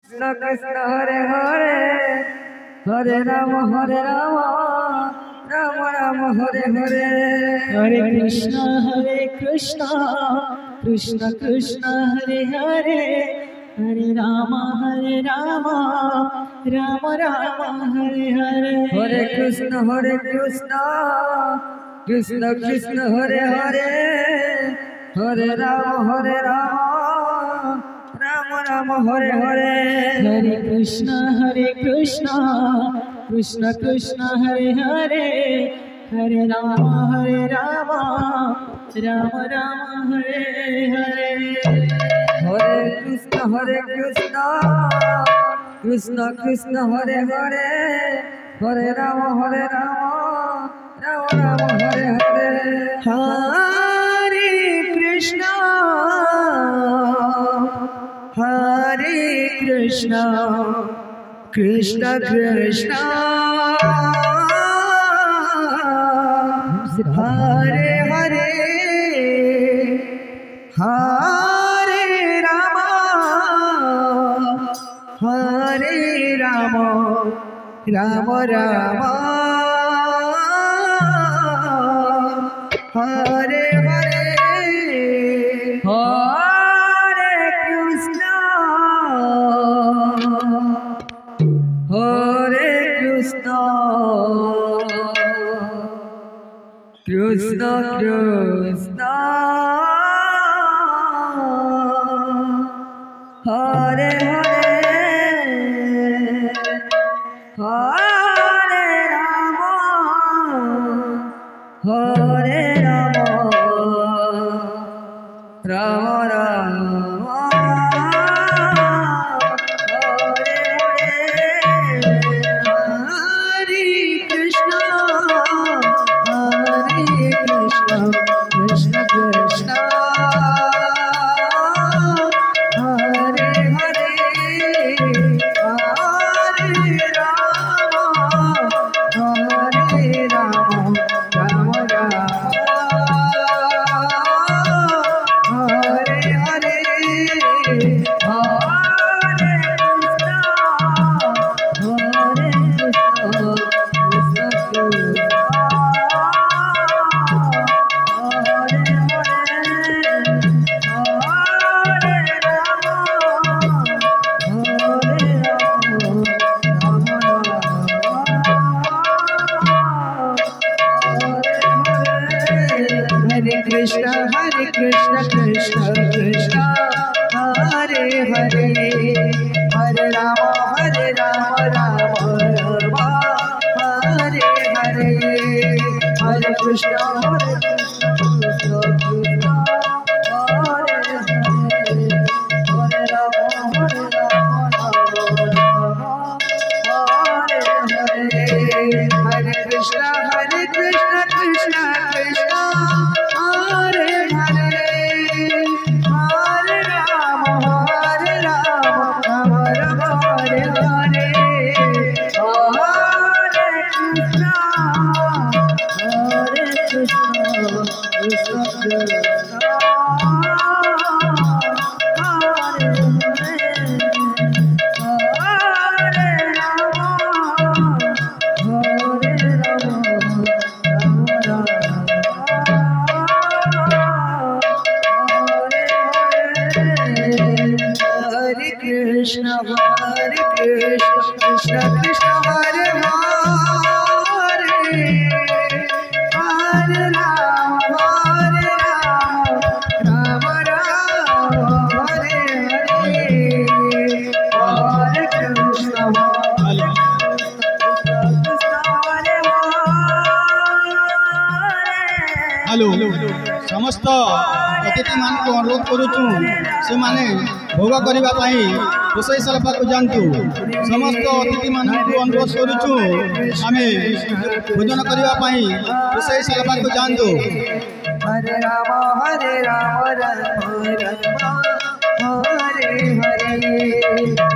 कृष्ण कृष्ण हरे हरे हरे राम राम राम हरे हरे हरे कृष्ण कृष्ण कृष्ण हरे हरे हरे राम राम राम हरे हरे हरे कृष्ण कृष्ण कृष्ण हरे हरे हरे राम राम हरे हरे हरे कृष्ण कृष्ण कृष्ण हरे हरे हरे राम राम हरे हरे हरे कृष्ण कृष्ण कृष्ण हरे हरे हरे राम राम हरे हरे हरे कृष्ण कृष्ण कृष्ण हरे हरे हरे राम राम राम हरे हरे हरे कृष्ण कृष्ण कृष्ण हरे हरे राम राम राम हरे कृष्ण कृष्ण कृष्ण हरे हरे हरे राम राम राम हरे हरे कृष्ण कृष्ण कृष्ण हरे हरे हरे राम राम हरे हरे हरे कृष्ण हरे Krishna Krishna Krishna Hare Hare Hare Ram Ram Hare Hare Krishna Krishna Krishna Krishna Krishna Hare Hare Hare Ram Ram Hare Hare Hare Krishna hello समस्त अतिथि मान को अनुरोध करुचु से माने भोग करबा पई रोसई सलपा को जानतु समस्त अतिथि मान को अनुरोध करुचु आमे भोजन करबा पई रोसई सलपा को जानतु हरे राम हरे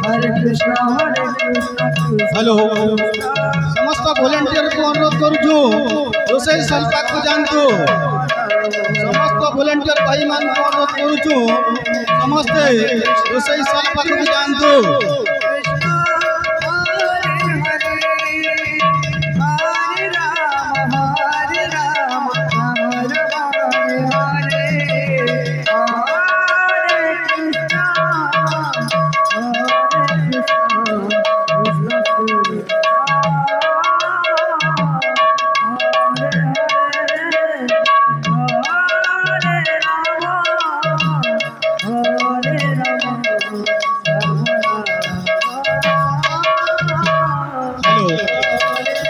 हरे कृष्ण हेलो समस्त वॉलंटियर को अनुरोध करुचु रोसई सलपा को जानतु समस्त वॉलंटियर भाई मान को अनुरोध करुचु समस्ते रोसई सलपा को जानतु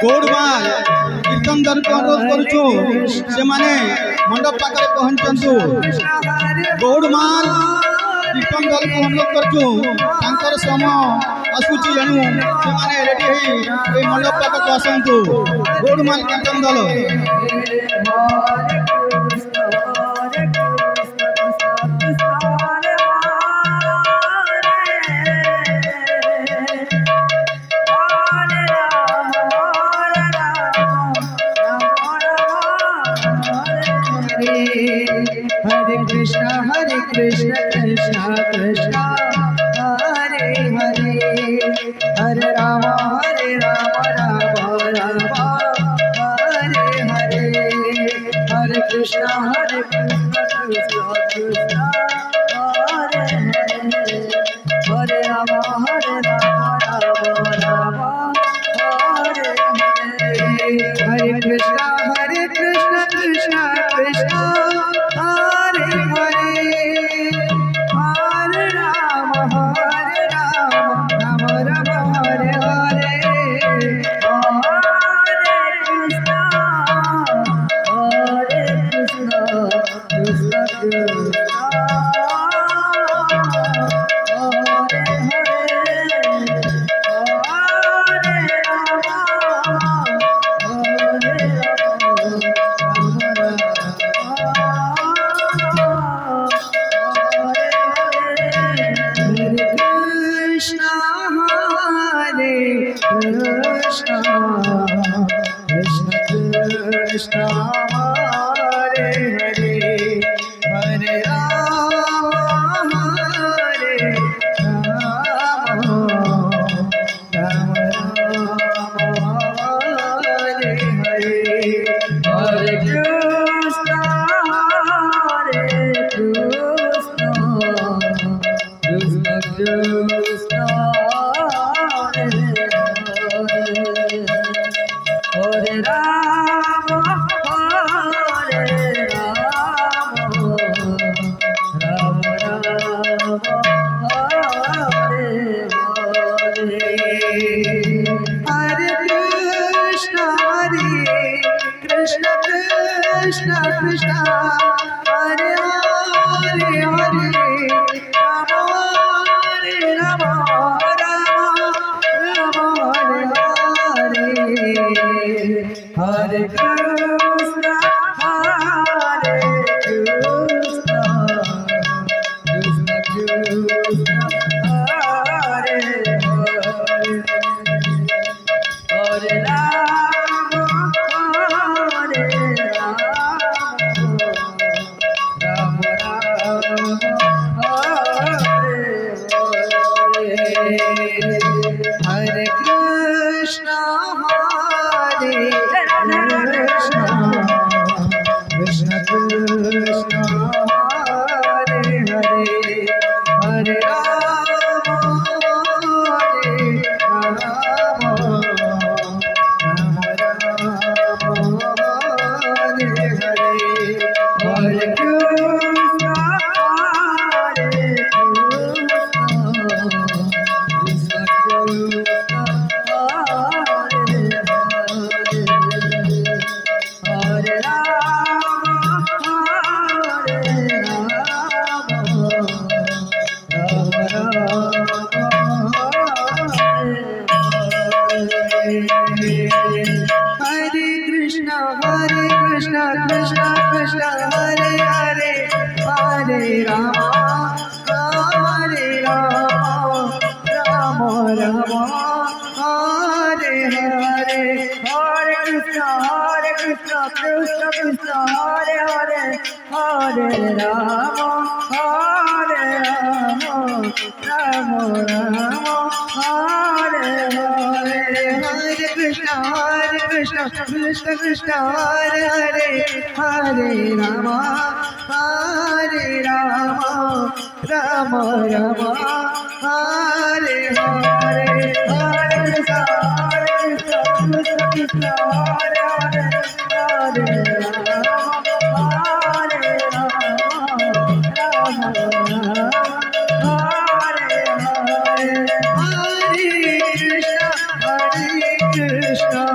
गौड़माल कीर्तन दल को अनुरोध करुचु से माने मंडप पाखरे पहुंचंतु गौड़माल कीर्तन दल को अनुरोध करुचु तांकर समय आसुची एणु से माने रेडी हे ए मंडप पाखक आसंतु गौड़माल कीर्तन दल Hare Krishna Krishna Krishna Hare Hare Hare Rama Rama Rama Hare Hare Hare Krishna Krishna Krishna Hare Hare Hare Rama Rama Hare Hare Hare Krishna Krishna Krishna Hare Hare Hare Rama Rama Rama Hare Hare Krishna Krishna Hare Hare Hare Rama Rama Hare Hare Hare Krishna Krishna Krishna Hare Hare Rama Krishna Krishna Hare Hare Hare Rama Rama Hare Hare Hare Krishna Krishna Krishna Hare Hare Hare Rama Hare Krishna Krishna Krishna Hare Hare Hare Rama Rama Hare Hare Hare Krishna Krishna Krishna Krishna Hare Hare Hare Rama Rama Rama Hare Hare Hare Krishna Krishna Krishna Hare Hare Hare Rama Rama Rama Hare Hare Hare Krishna Krishna Krishna Hare Hare Hare Rama Rama Rama Hare Hare Hare Krishna Krishna Hare Hare Hare Rama Hare Krishna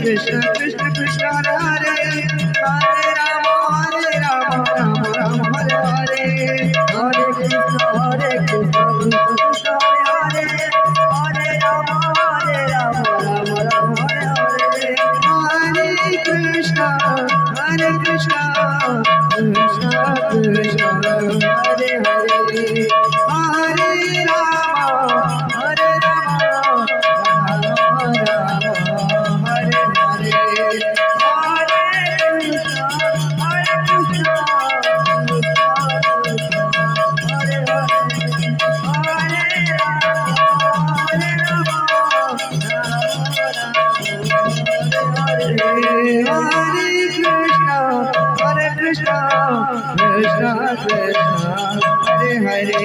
Krishna Krishna Krishna Hare Hare Rama Rama Rama Hare Hare Krishna Krishna Krishna Hare Hare Rama Rama Rama Hare Krishna Krishna Krishna Hare Hare Hare Rama Krishna Krishna Hare Hare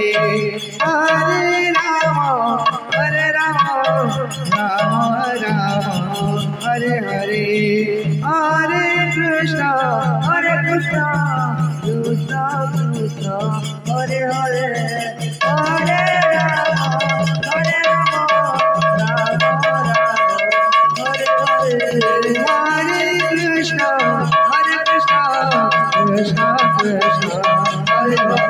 Hare Rama Rama Rama Hare Hare Hare Krishna Krishna Krishna Hare Hare Hare Rama Hare Krishna Krishna Krishna Hare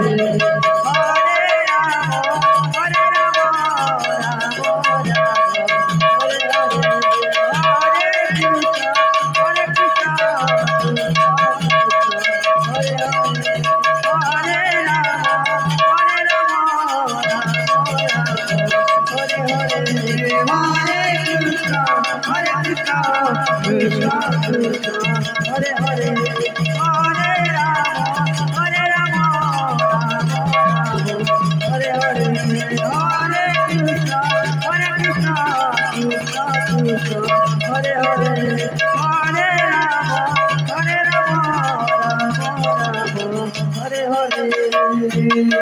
Hare Hare Hare